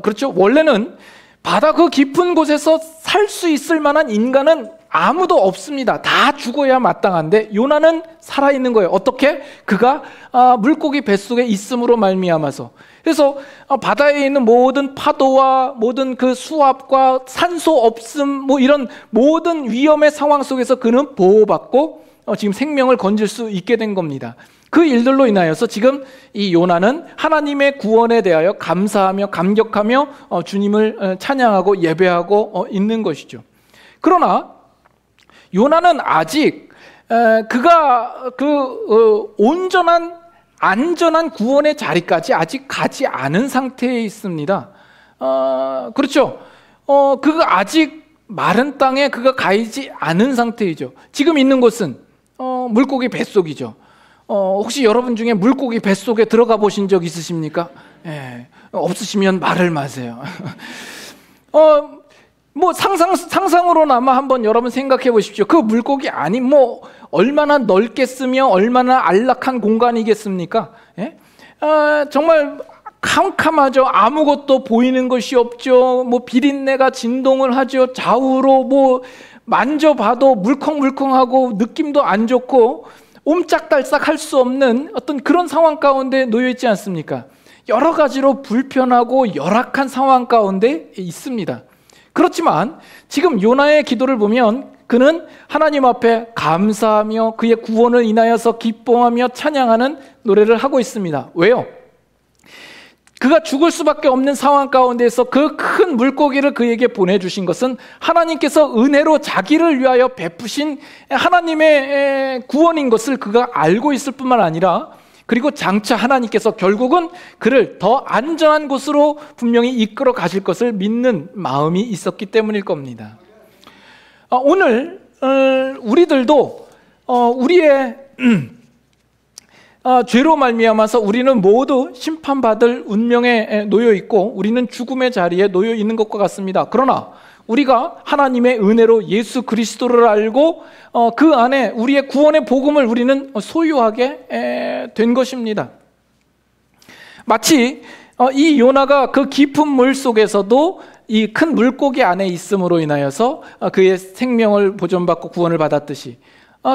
Speaker 1: 그렇죠? 원래는 바다 그 깊은 곳에서 살 수 있을 만한 인간은 아무도 없습니다. 다 죽어야 마땅한데 요나는 살아있는 거예요. 어떻게? 그가 물고기 뱃속에 있음으로 말미암아서. 그래서 바다에 있는 모든 파도와 모든 그 수압과 산소 없음 뭐 이런 모든 위험의 상황 속에서 그는 보호받고 지금 생명을 건질 수 있게 된 겁니다. 그 일들로 인하여서 지금 이 요나는 하나님의 구원에 대하여 감사하며 감격하며 주님을 찬양하고 예배하고 있는 것이죠. 그러나 요나는 아직 그가 온전한 안전한 구원의 자리까지 아직 가지 않은 상태에 있습니다. 그렇죠. 그가 아직 마른 땅에 그가 가지 않은 상태이죠. 지금 있는 곳은 물고기 뱃속이죠. 혹시 여러분 중에 물고기 뱃속에 들어가 보신 적 있으십니까? 없으시면 말을 마세요. 뭐 상상으로나마 한번 여러분 생각해 보십시오. 그 물고기 안이 뭐 얼마나 넓겠으며 얼마나 안락한 공간이겠습니까? 정말 캄캄하죠. 아무것도 보이는 것이 없죠. 뭐 비린내가 진동을 하죠. 좌우로 뭐 만져봐도 물컹물컹하고 느낌도 안 좋고 옴짝달싹 할 수 없는 어떤 그런 상황 가운데 놓여 있지 않습니까? 여러 가지로 불편하고 열악한 상황 가운데 있습니다. 그렇지만 지금 요나의 기도를 보면 그는 하나님 앞에 감사하며 그의 구원을 인하여서 기뻐하며 찬양하는 노래를 하고 있습니다. 왜요? 그가 죽을 수밖에 없는 상황 가운데서 그 큰 물고기를 그에게 보내주신 것은 하나님께서 은혜로 자기를 위하여 베푸신 하나님의 구원인 것을 그가 알고 있을 뿐만 아니라 그리고 장차 하나님께서 결국은 그를 더 안전한 곳으로 분명히 이끌어 가실 것을 믿는 마음이 있었기 때문일 겁니다. 오늘 우리들도 우리의 죄로 말미암아서 우리는 모두 심판받을 운명에 놓여 있고 우리는 죽음의 자리에 놓여 있는 것과 같습니다. 그러나 우리가 하나님의 은혜로 예수 그리스도를 알고 그 안에 우리의 구원의 복음을 우리는 소유하게 된 것입니다. 마치 이 요나가 그 깊은 물 속에서도 이 큰 물고기 안에 있음으로 인하여서 그의 생명을 보존받고 구원을 받았듯이,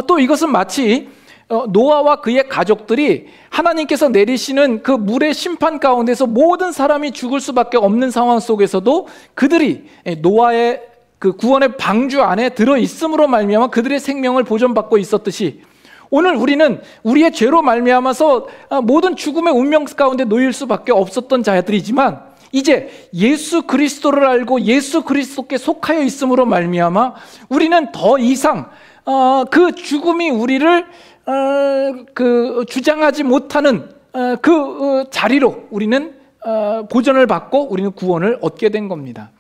Speaker 1: 또 이것은 마치 노아와 그의 가족들이 하나님께서 내리시는 그 물의 심판 가운데서 모든 사람이 죽을 수밖에 없는 상황 속에서도 그들이 노아의 그 구원의 방주 안에 들어 있음으로 말미암아 그들의 생명을 보존받고 있었듯이, 오늘 우리는 우리의 죄로 말미암아서 모든 죽음의 운명 가운데 놓일 수밖에 없었던 자들이지만, 이제 예수 그리스도를 알고 예수 그리스도께 속하여 있음으로 말미암아 우리는 더 이상 그 죽음이 우리를 주장하지 못하는 그 자리로 우리는 보전을 받고 우리는 구원을 얻게 된 겁니다.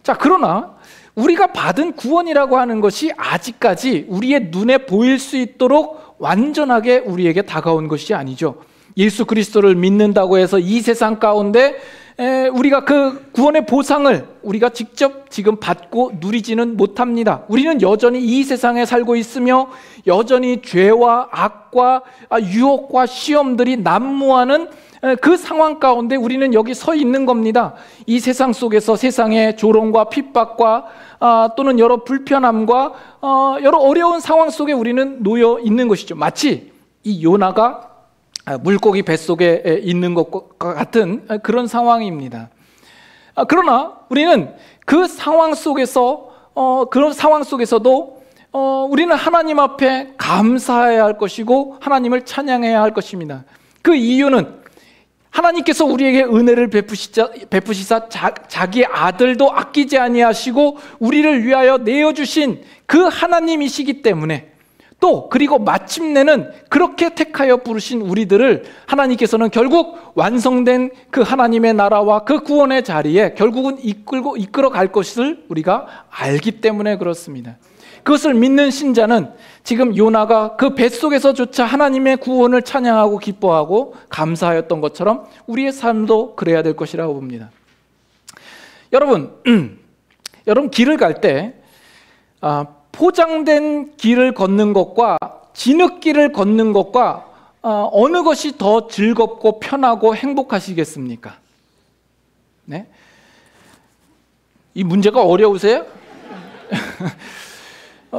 Speaker 1: 자, 그러나 우리가 받은 구원이라고 하는 것이 아직까지 우리의 눈에 보일 수 있도록 완전하게 우리에게 다가온 것이 아니죠. 예수 그리스도를 믿는다고 해서 이 세상 가운데 우리가 그 구원의 보상을 우리가 직접 지금 받고 누리지는 못합니다. 우리는 여전히 이 세상에 살고 있으며 여전히 죄와 악과 유혹과 시험들이 난무하는 그 상황 가운데 우리는 여기 서 있는 겁니다. 이 세상 속에서 세상의 조롱과 핍박과 또는 여러 불편함과 여러 어려운 상황 속에 우리는 놓여 있는 것이죠. 마치 이 요나가 물고기 뱃속에 있는 것과 같은 그런 상황입니다. 그러나 우리는 그 상황 속에서 그런 상황 속에서도 우리는 하나님 앞에 감사해야 할 것이고 하나님을 찬양해야 할 것입니다. 그 이유는 하나님께서 우리에게 은혜를 베푸시사 자기 아들도 아끼지 아니하시고 우리를 위하여 내어주신 그 하나님이시기 때문에, 또 그리고 마침내는 그렇게 택하여 부르신 우리들을 하나님께서는 결국 완성된 그 하나님의 나라와 그 구원의 자리에 결국은 이끌어 갈 것을 우리가 알기 때문에 그렇습니다. 그것을 믿는 신자는 지금 요나가 그 뱃속에서조차 하나님의 구원을 찬양하고 기뻐하고 감사하였던 것처럼 우리의 삶도 그래야 될 것이라고 봅니다. 여러분 길을 갈 때 포장된 길을 걷는 것과 진흙길을 걷는 것과 어느 것이 더 즐겁고 편하고 행복하시겠습니까? 네? 이 문제가 어려우세요?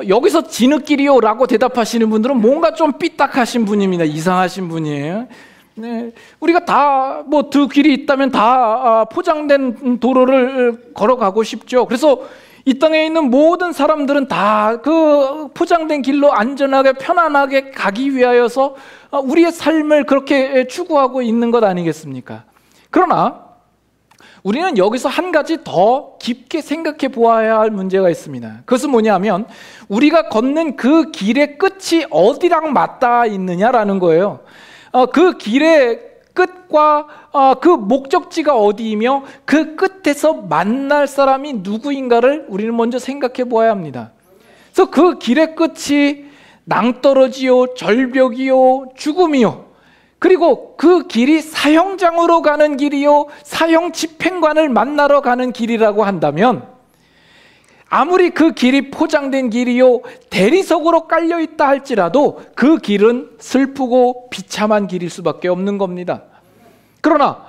Speaker 1: 여기서 진흙길이요 라고 대답하시는 분들은 뭔가 좀 삐딱하신 분입니다. 이상하신 분이에요. 네, 우리가 다 두 길이 있다면 다 포장된 도로를 걸어가고 싶죠. 그래서 이 땅에 있는 모든 사람들은 다 그 포장된 길로 안전하게 편안하게 가기 위하여서 우리의 삶을 그렇게 추구하고 있는 것 아니겠습니까? 그러나 우리는 여기서 한 가지 더 깊게 생각해 보아야 할 문제가 있습니다. 그것은 뭐냐면 우리가 걷는 그 길의 끝이 어디랑 맞닿아 있느냐라는 거예요. 그 길의 끝과 그 목적지가 어디이며 그 끝에서 만날 사람이 누구인가를 우리는 먼저 생각해 보아야 합니다. 그래서 그 길의 끝이 낭떠러지요, 절벽이요, 죽음이요, 그리고 그 길이 사형장으로 가는 길이요, 사형 집행관을 만나러 가는 길이라고 한다면, 아무리 그 길이 포장된 길이요 대리석으로 깔려있다 할지라도 그 길은 슬프고 비참한 길일 수밖에 없는 겁니다. 그러나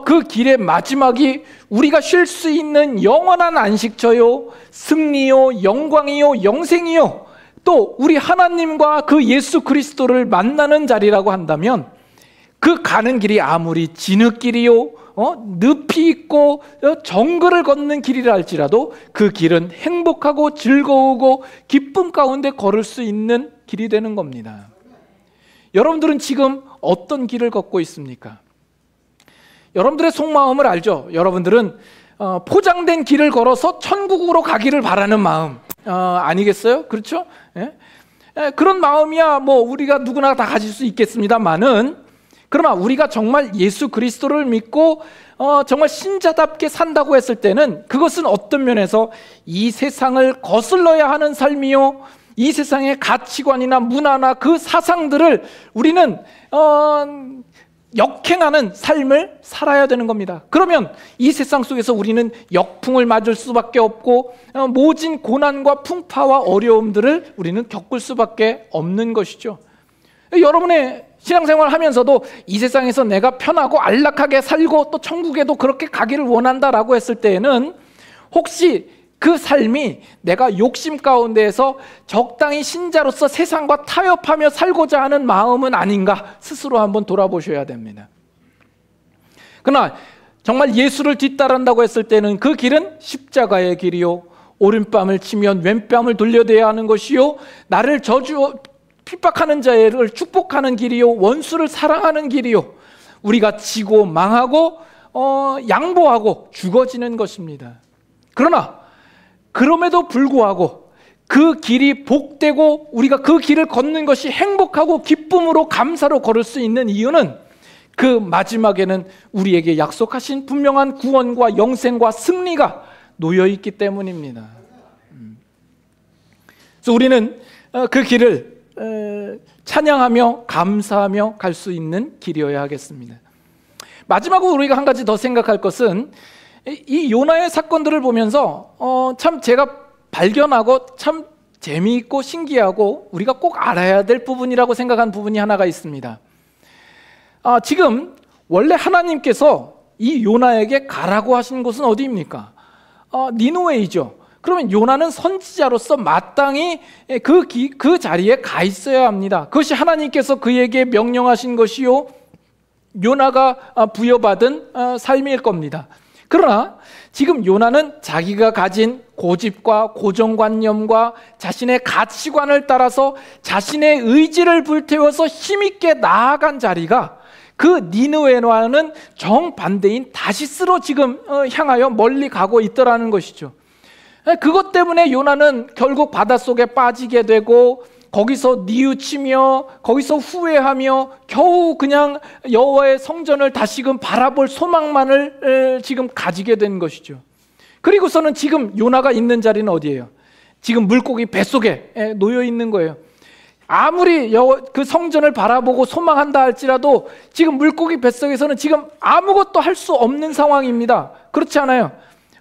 Speaker 1: 그 길의 마지막이 우리가 쉴 수 있는 영원한 안식처요, 승리요, 영광이요, 영생이요, 또 우리 하나님과 그 예수 그리스도를 만나는 자리라고 한다면, 그 가는 길이 아무리 진흙길이요 늪이 있고 정글을 걷는 길이라 할지라도 그 길은 행복하고 즐거우고 기쁨 가운데 걸을 수 있는 길이 되는 겁니다. 여러분들은 지금 어떤 길을 걷고 있습니까? 여러분들의 속마음을 알죠? 여러분들은 포장된 길을 걸어서 천국으로 가기를 바라는 마음 아니겠어요? 그렇죠? 예? 그런 마음이야 우리가 누구나 다 가질 수 있겠습니다만은, 그러나 우리가 정말 예수 그리스도를 믿고 정말 신자답게 산다고 했을 때는 그것은 어떤 면에서 이 세상을 거슬러야 하는 삶이요, 이 세상의 가치관이나 문화나 그 사상들을 우리는 역행하는 삶을 살아야 되는 겁니다. 그러면 이 세상 속에서 우리는 역풍을 맞을 수밖에 없고 모진 고난과 풍파와 어려움들을 우리는 겪을 수밖에 없는 것이죠. 여러분의 신앙생활을 하면서도 이 세상에서 내가 편하고 안락하게 살고 또 천국에도 그렇게 가기를 원한다라고 했을 때에는 혹시 그 삶이 내가 욕심 가운데에서 적당히 신자로서 세상과 타협하며 살고자 하는 마음은 아닌가 스스로 한번 돌아보셔야 됩니다. 그러나 정말 예수를 뒤따른다고 했을 때는 그 길은 십자가의 길이요, 오른뺨을 치면 왼뺨을 돌려대야 하는 것이요, 나를 핍박하는 자를 축복하는 길이요, 원수를 사랑하는 길이요, 우리가 지고 망하고 양보하고 죽어지는 것입니다. 그러나 그럼에도 불구하고 그 길이 복되고 우리가 그 길을 걷는 것이 행복하고 기쁨으로 감사로 걸을 수 있는 이유는 그 마지막에는 우리에게 약속하신 분명한 구원과 영생과 승리가 놓여 있기 때문입니다. 그래서 우리는 그 길을 찬양하며 감사하며 갈 수 있는 길이어야 하겠습니다. 마지막으로 우리가 한 가지 더 생각할 것은 이 요나의 사건들을 보면서 참 제가 발견하고 참 재미있고 신기하고 우리가 꼭 알아야 될 부분이라고 생각한 부분이 하나가 있습니다. 지금 원래 하나님께서 이 요나에게 가라고 하신 곳은 어디입니까? 니느웨이죠. 그러면 요나는 선지자로서 마땅히 그 자리에 가 있어야 합니다. 그것이 하나님께서 그에게 명령하신 것이요, 요나가 부여받은 삶일 겁니다. 그러나 지금 요나는 자기가 가진 고집과 고정관념과 자신의 가치관을 따라서 자신의 의지를 불태워서 힘있게 나아간 자리가 그 니느웨와는 정반대인 다시스로 지금 향하여 멀리 가고 있더라는 것이죠. 그것 때문에 요나는 결국 바닷속에 빠지게 되고 거기서 뉘우치며 거기서 후회하며 겨우 그냥 여호와의 성전을 다시금 바라볼 소망만을 지금 가지게 된 것이죠. 그리고서는 지금 요나가 있는 자리는 어디예요? 지금 물고기 뱃속에 놓여 있는 거예요. 아무리 그 성전을 바라보고 소망한다 할지라도 지금 물고기 뱃속에서는 지금 아무것도 할 수 없는 상황입니다. 그렇지 않아요?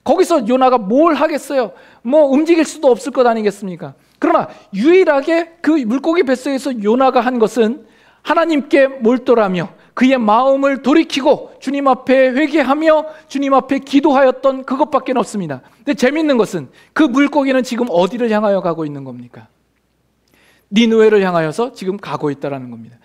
Speaker 1: 거기서 요나가 뭘 하겠어요? 뭐 움직일 수도 없을 것 아니겠습니까? 그러나 유일하게 그 물고기 뱃속에서 요나가 한 것은 하나님께 몰두하며 그의 마음을 돌이키고 주님 앞에 회개하며 주님 앞에 기도하였던 그것밖에 없습니다. 근데 재밌는 것은 그 물고기는 지금 어디를 향하여 가고 있는 겁니까? 니느웨를 향하여서 지금 가고 있다는 겁니다.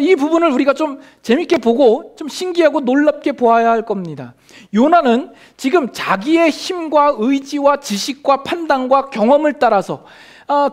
Speaker 1: 이 부분을 우리가 좀 재밌게 보고 좀 신기하고 놀랍게 보아야 할 겁니다. 요나는 지금 자기의 힘과 의지와 지식과 판단과 경험을 따라서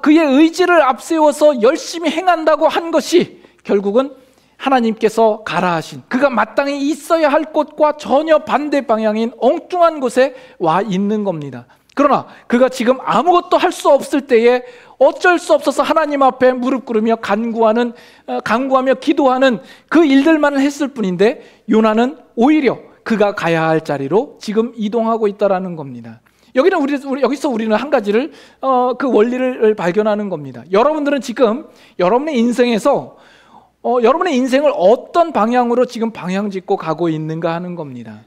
Speaker 1: 그의 의지를 앞세워서 열심히 행한다고 한 것이 결국은 하나님께서 가라 하신, 그가 마땅히 있어야 할 곳과 전혀 반대 방향인 엉뚱한 곳에 와 있는 겁니다. 그러나 그가 지금 아무것도 할 수 없을 때에 어쩔 수 없어서 하나님 앞에 무릎 꿇으며 간구하며 기도하는 그 일들만을 했을 뿐인데, 요나는 오히려 그가 가야 할 자리로 지금 이동하고 있다라는 겁니다. 여기서 우리는 한 가지를 그 원리를 발견하는 겁니다. 여러분들은 지금 여러분의 인생에서 여러분의 인생을 어떤 방향으로 지금 방향 짓고 가고 있는가 하는 겁니다.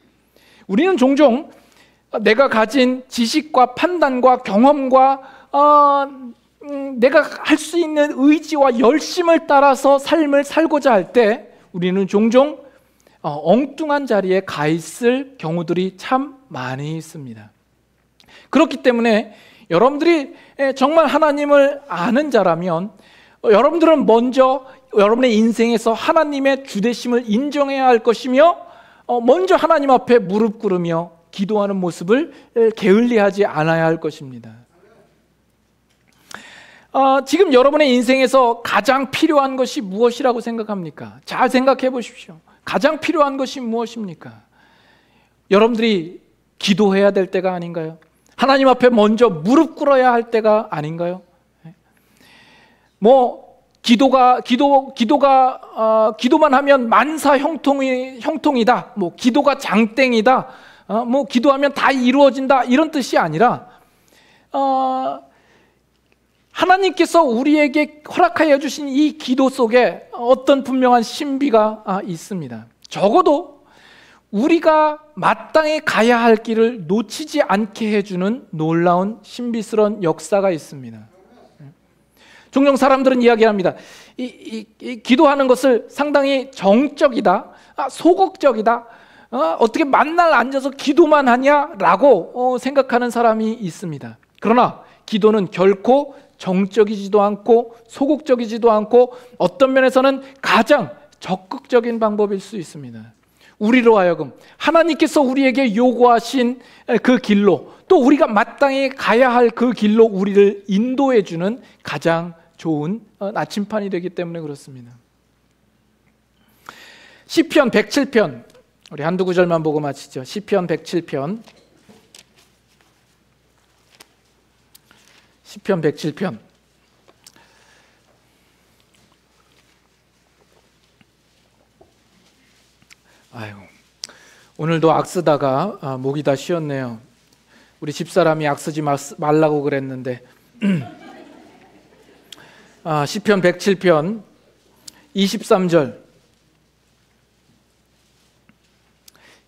Speaker 1: 우리는 종종 내가 가진 지식과 판단과 경험과 내가 할 수 있는 의지와 열심을 따라서 삶을 살고자 할 때 우리는 종종 엉뚱한 자리에 가 있을 경우들이 참 많이 있습니다. 그렇기 때문에 여러분들이 정말 하나님을 아는 자라면 여러분들은 먼저 여러분의 인생에서 하나님의 주되심을 인정해야 할 것이며 먼저 하나님 앞에 무릎 꿇으며 기도하는 모습을 게을리하지 않아야 할 것입니다. 지금 여러분의 인생에서 가장 필요한 것이 무엇이라고 생각합니까? 잘 생각해 보십시오. 가장 필요한 것이 무엇입니까? 여러분들이 기도해야 될 때가 아닌가요? 하나님 앞에 먼저 무릎 꿇어야 할 때가 아닌가요? 기도만 하면 만사 형통이다. 뭐 기도가 장땡이다. 뭐 기도하면 다 이루어진다. 이런 뜻이 아니라 하나님께서 우리에게 허락하여 주신 이 기도 속에 어떤 분명한 신비가 있습니다. 적어도 우리가 마땅히 가야 할 길을 놓치지 않게 해주는 놀라운 신비스러운 역사가 있습니다. 종종 사람들은 이야기합니다. 이 기도하는 것을 상당히 정적이다, 소극적이다, 어떻게 만날 앉아서 기도만 하냐라고 생각하는 사람이 있습니다. 그러나 기도는 결코 정적이지도 않고 소극적이지도 않고 어떤 면에서는 가장 적극적인 방법일 수 있습니다. 우리로 하여금 하나님께서 우리에게 요구하신 그 길로, 또 우리가 마땅히 가야 할 그 길로 우리를 인도해 주는 가장 좋은 나침판이 되기 때문에 그렇습니다. 시편 107편, 우리 한두 구절만 보고 마치죠. 시편 107편, 시편 107편. 아이고, 오늘도 악 쓰다가 목이 다 쉬었네요. 우리 집사람이 악 쓰지 말라고 그랬는데 시편 107편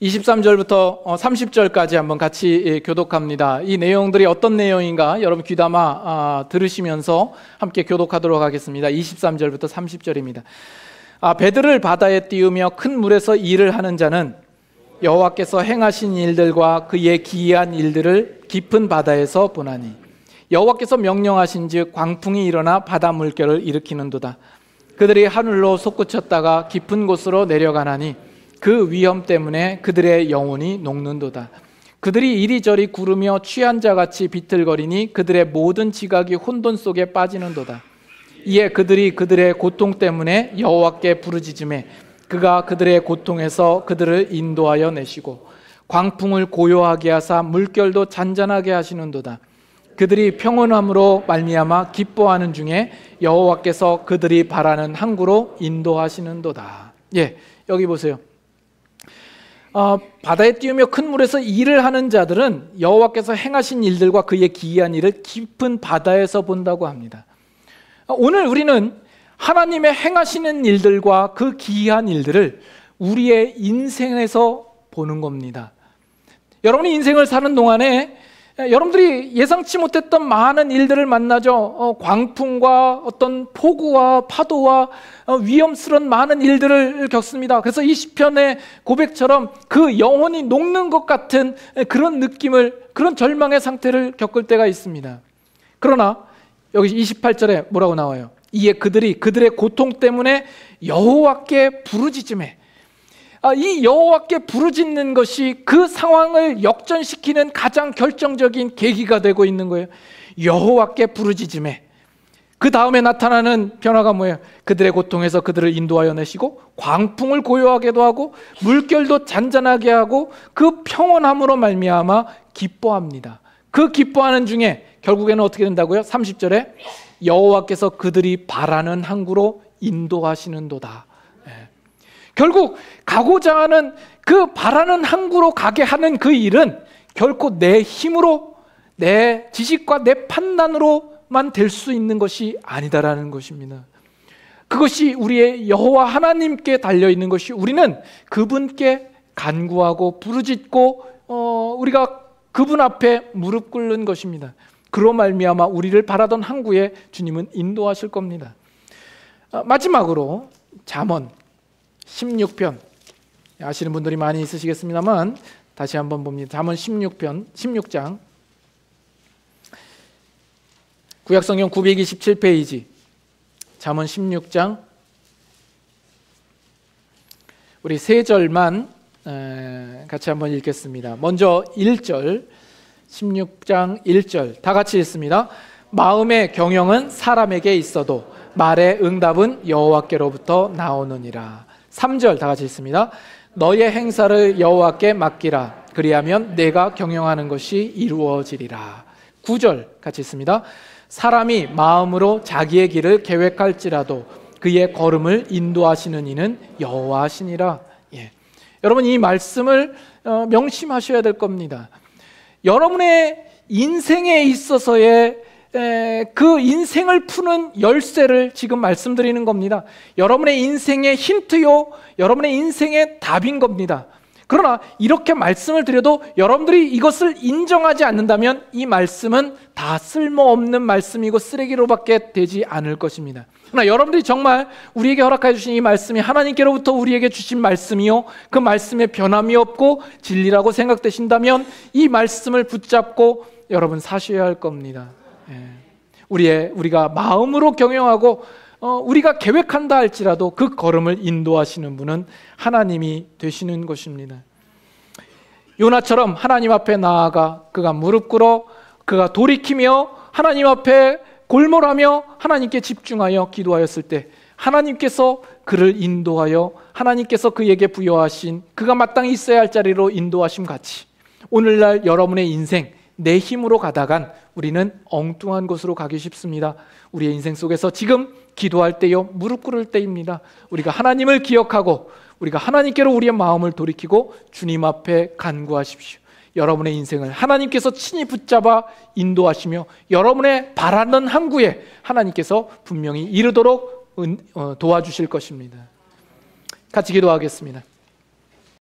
Speaker 1: 23절부터 30절까지 한번 같이 교독합니다. 이 내용들이 어떤 내용인가 여러분 귀담아 들으시면서 함께 교독하도록 하겠습니다. 23절부터 30절입니다. 배들을 바다에 띄우며 큰 물에서 일을 하는 자는 여호와께서 행하신 일들과 그의 기이한 일들을 깊은 바다에서 보나니 여호와께서 명령하신즉 광풍이 일어나 바다 물결을 일으키는도다. 그들이 하늘로 솟구쳤다가 깊은 곳으로 내려가나니 그 위험 때문에 그들의 영혼이 녹는도다. 그들이 이리저리 구르며 취한 자같이 비틀거리니 그들의 모든 지각이 혼돈 속에 빠지는도다. 이에 그들이 그들의 고통 때문에 여호와께 부르짖음에 그가 그들의 고통에서 그들을 인도하여 내시고 광풍을 고요하게 하사 물결도 잔잔하게 하시는도다. 그들이 평온함으로 말미암아 기뻐하는 중에 여호와께서 그들이 바라는 항구로 인도하시는도다. 여기 보세요. 바다에 띄우며 큰 물에서 일을 하는 자들은 여호와께서 행하신 일들과 그의 기이한 일을 깊은 바다에서 본다고 합니다. 오늘 우리는 하나님의 행하시는 일들과 그 기이한 일들을 우리의 인생에서 보는 겁니다. 여러분이 인생을 사는 동안에 여러분들이 예상치 못했던 많은 일들을 만나죠. 광풍과 어떤 폭우와 파도와 위험스러운 많은 일들을 겪습니다. 그래서 이 시편의 고백처럼 그 영혼이 녹는 것 같은 그런 느낌을, 그런 절망의 상태를 겪을 때가 있습니다. 그러나 여기 28절에 뭐라고 나와요? 이에 그들이 그들의 고통 때문에 여호와께 부르짖음에, 이 여호와께 부르짖는 것이 그 상황을 역전시키는 가장 결정적인 계기가 되고 있는 거예요. 여호와께 부르짖음에. 그 다음에 나타나는 변화가 뭐예요? 그들의 고통에서 그들을 인도하여 내시고 광풍을 고요하게도 하고 물결도 잔잔하게 하고 그 평온함으로 말미암아 기뻐합니다. 그 기뻐하는 중에 결국에는 어떻게 된다고요? 30절에 여호와께서 그들이 바라는 항구로 인도하시는도다. 결국 가고자 하는 그 바라는 항구로 가게 하는 그 일은 결코 내 힘으로, 내 지식과 내 판단으로만 될 수 있는 것이 아니다라는 것입니다. 그것이 우리의 여호와 하나님께 달려있는 것이, 우리는 그분께 간구하고 부르짖고 우리가 그분 앞에 무릎 꿇는 것입니다. 그로 말미암아 우리를 바라던 항구에 주님은 인도하실 겁니다. 마지막으로 잠언 16편, 아시는 분들이 많이 있으시겠습니다만 다시 한번 봅니다. 잠언 16편 16장, 구약성경 927페이지, 잠언 16장, 우리 세 절만 같이 한번 읽겠습니다. 먼저 1절, 16장 1절 다 같이 읽습니다. 마음의 경영은 사람에게 있어도 말의 응답은 여호와께로부터 나오느니라. 3절 다 같이 읽습니다. 너의 행사를 여호와께 맡기라. 그리하면 내가 경영하는 것이 이루어지리라. 9절 같이 읽습니다. 사람이 마음으로 자기의 길을 계획할지라도 그의 걸음을 인도하시는 이는 여호와시니라. 예. 여러분, 이 말씀을 명심하셔야 될 겁니다. 여러분의 인생에 있어서의 그 인생을 푸는 열쇠를 지금 말씀드리는 겁니다. 여러분의 인생의 힌트요, 여러분의 인생의 답인 겁니다. 그러나 이렇게 말씀을 드려도 여러분들이 이것을 인정하지 않는다면 이 말씀은 다 쓸모없는 말씀이고 쓰레기로밖에 되지 않을 것입니다. 그러나 여러분들이 정말 우리에게 허락해 주신 이 말씀이 하나님께로부터 우리에게 주신 말씀이요, 그 말씀에 변함이 없고 진리라고 생각되신다면 이 말씀을 붙잡고 여러분 사셔야 할 겁니다. 우리가 마음으로 경영하고 우리가 계획한다 할지라도 그 걸음을 인도하시는 분은 하나님이 되시는 것입니다. 요나처럼 하나님 앞에 나아가 그가 무릎 꿇어 그가 돌이키며 하나님 앞에 골몰하며 하나님께 집중하여 기도하였을 때 하나님께서 그를 인도하여 하나님께서 그에게 부여하신 그가 마땅히 있어야 할 자리로 인도하심 같이 오늘날 여러분의 인생 내 힘으로 가다간 우리는 엉뚱한 곳으로 가기 쉽습니다. 우리의 인생 속에서 지금 기도할 때요, 무릎 꿇을 때입니다. 우리가 하나님을 기억하고 우리가 하나님께로 우리의 마음을 돌이키고 주님 앞에 간구하십시오. 여러분의 인생을 하나님께서 친히 붙잡아 인도하시며 여러분의 바라는 항구에 하나님께서 분명히 이르도록 도와주실 것입니다. 같이 기도하겠습니다.